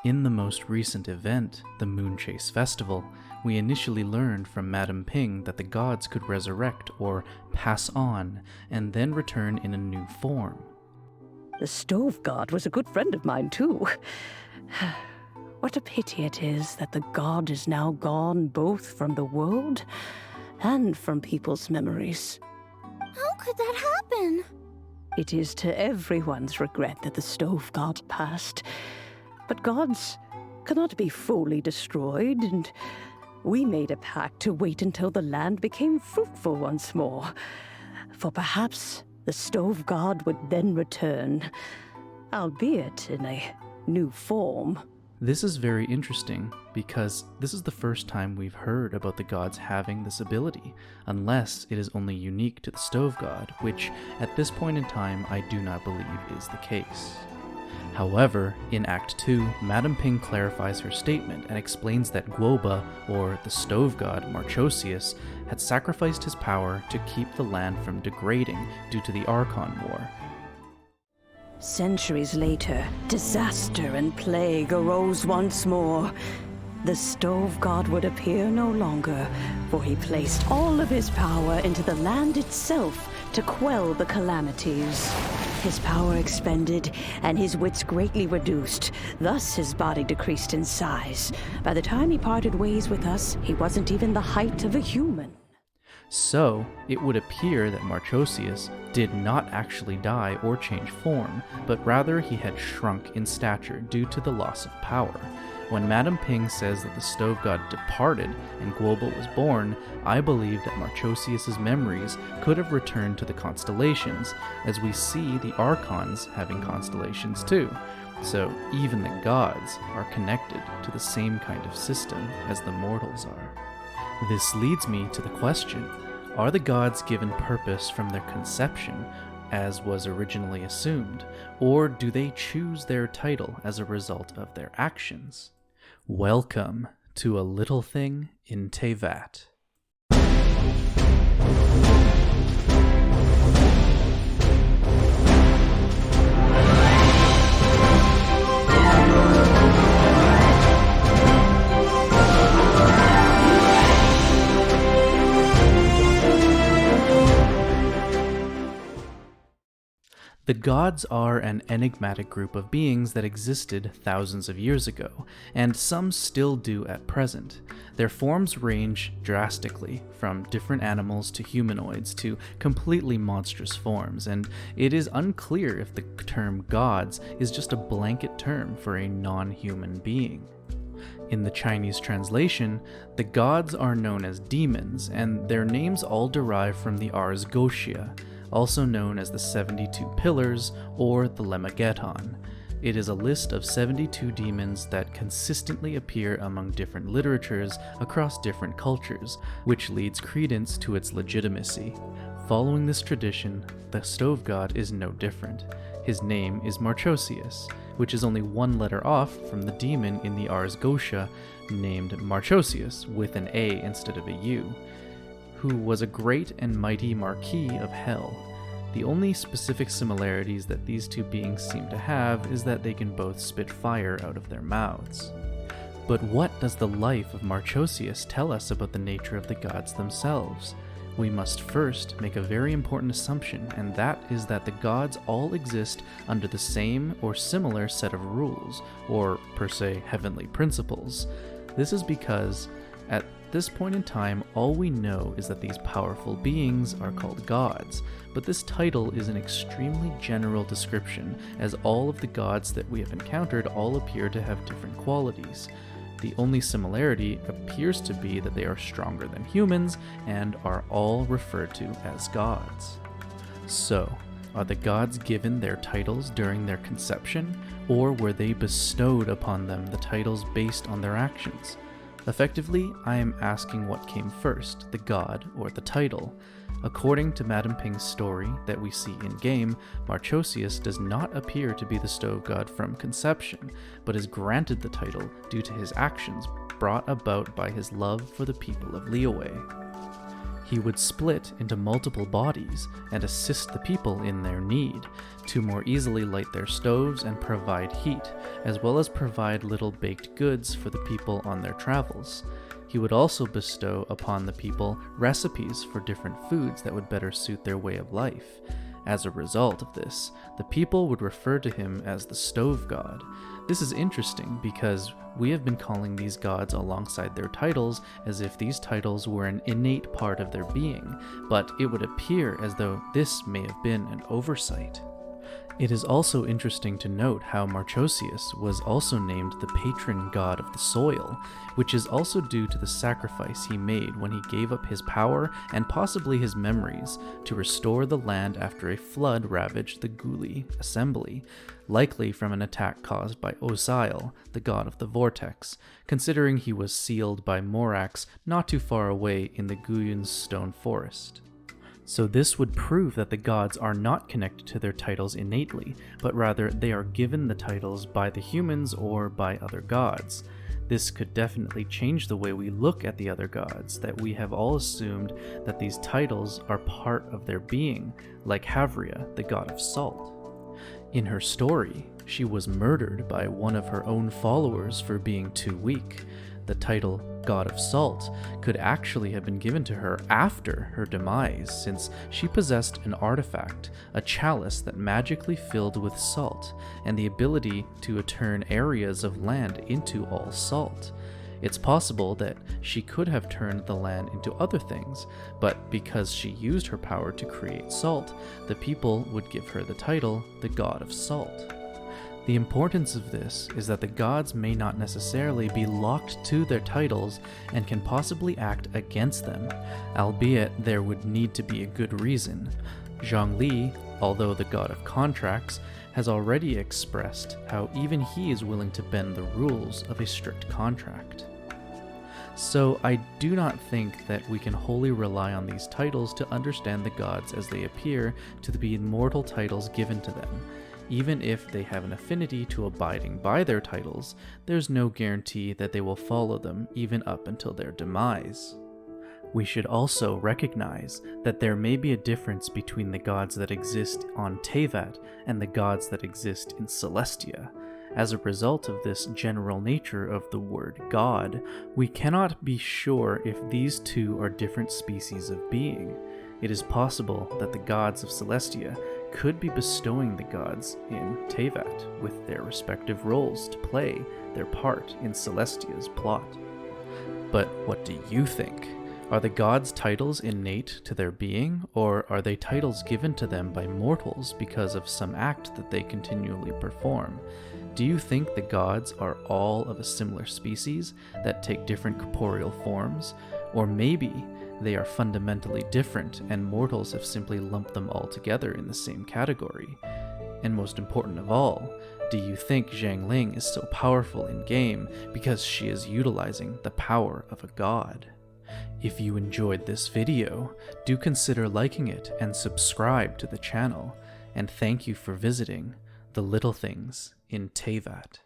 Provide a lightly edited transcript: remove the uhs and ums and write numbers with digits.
In the most recent event, the Moon Chase Festival, we initially learned from Madame Ping that the gods could resurrect or pass on, and then return in a new form. The Stove God was a good friend of mine, too. What a pity it is that the god is now gone both from the world and from people's memories. How could that happen? It is to everyone's regret that the Stove God passed. But gods cannot be fully destroyed, and we made a pact to wait until the land became fruitful once more. For perhaps the Stove God would then return, albeit in a new form. This is very interesting because this is the first time we've heard about the gods having this ability, unless it is only unique to the Stove God, which at this point in time I do not believe is the case. However, in Act 2, Madame Ping clarifies her statement and explains that Guoba, or the Stove God Marchosius, had sacrificed his power to keep the land from degrading due to the Archon War. Centuries later, disaster and plague arose once more. The Stove God would appear no longer, for he placed all of his power into the land itself to quell the calamities. His power expended, and his wits greatly reduced. Thus his body decreased in size. By the time he parted ways with us, he wasn't even the height of a human. So, it would appear that Marchosius did not actually die or change form, but rather he had shrunk in stature due to the loss of power. When Madame Ping says that the Stove God departed and Guoba was born, I believe that Marchosius's memories could have returned to the constellations, as we see the Archons having constellations too. So even the gods are connected to the same kind of system as the mortals are. This leads me to the question, are the gods given purpose from their conception, as was originally assumed, or do they choose their title as a result of their actions? Welcome to a little thing in Teyvat. The gods are an enigmatic group of beings that existed thousands of years ago, and some still do at present. Their forms range drastically, from different animals to humanoids to completely monstrous forms, and it is unclear if the term gods is just a blanket term for a non-human being. In the Chinese translation, the gods are known as demons, and their names all derive from the Ars Goetia, also known as the 72 Pillars or the Lemmageddon. It is a list of 72 demons that consistently appear among different literatures across different cultures, which leads credence to its legitimacy. Following this tradition, the Stove God is no different. His name is Marchosius, which is only one letter off from the demon in the Ars Goetia named Marchosius with an A instead of a U, who was a great and mighty Marquis of Hell. The only specific similarities that these two beings seem to have is that they can both spit fire out of their mouths. But what does the life of Marchosius tell us about the nature of the gods themselves? We must first make a very important assumption, and that is that the gods all exist under the same or similar set of rules, or per se heavenly principles. This is because at this point in time, all we know is that these powerful beings are called gods, but this title is an extremely general description, as all of the gods that we have encountered all appear to have different qualities. The only similarity appears to be that they are stronger than humans and are all referred to as gods. So, are the gods given their titles during their conception, or were they bestowed upon them the titles based on their actions? Effectively, I am asking what came first, the god or the title. According to Madame Ping's story that we see in-game, Marchosius does not appear to be the Stove God from conception, but is granted the title due to his actions brought about by his love for the people of Liyue. He would split into multiple bodies and assist the people in their need to more easily light their stoves and provide heat, as well as provide little baked goods for the people on their travels. He would also bestow upon the people recipes for different foods that would better suit their way of life. As a result of this, the people would refer to him as the stove god. This is interesting because we have been calling these gods alongside their titles as if these titles were an innate part of their being, but it would appear as though this may have been an oversight. It is also interesting to note how Marchosius was also named the patron god of the soil, which is also due to the sacrifice he made when he gave up his power and possibly his memories to restore the land after a flood ravaged the Guli assembly, likely from an attack caused by Osiel, the god of the vortex, considering he was sealed by Morax not too far away in the Guyun's stone forest. So this would prove that the gods are not connected to their titles innately, but rather they are given the titles by the humans or by other gods. This could definitely change the way we look at the other gods, that we have all assumed that these titles are part of their being, like Havria, the god of salt. In her story, she was murdered by one of her own followers for being too weak. The title God of Salt could actually have been given to her after her demise, since she possessed an artifact, a chalice that magically filled with salt, and the ability to turn areas of land into all salt. It's possible that she could have turned the land into other things, but because she used her power to create salt, the people would give her the title, the God of Salt. The importance of this is that the gods may not necessarily be locked to their titles and can possibly act against them, albeit there would need to be a good reason. Zhongli, although the god of contracts, has already expressed how even he is willing to bend the rules of a strict contract. So I do not think that we can wholly rely on these titles to understand the gods as they appear to be immortal titles given to them. Even if they have an affinity to abiding by their titles, there's no guarantee that they will follow them even up until their demise. We should also recognize that there may be a difference between the gods that exist on Teyvat and the gods that exist in Celestia. As a result of this general nature of the word God, we cannot be sure if these two are different species of being. It is possible that the gods of Celestia could be bestowing the gods in Teyvat with their respective roles to play their part in Celestia's plot. But what do you think? Are the gods' titles innate to their being, or are they titles given to them by mortals because of some act that they continually perform? Do you think the gods are all of a similar species that take different corporeal forms? Or maybe they are fundamentally different and mortals have simply lumped them all together in the same category? And most important of all, do you think Zhang Ling is so powerful in game because she is utilizing the power of a god? If you enjoyed this video, do consider liking it and subscribe to the channel, and thank you for visiting the little things in Teyvat.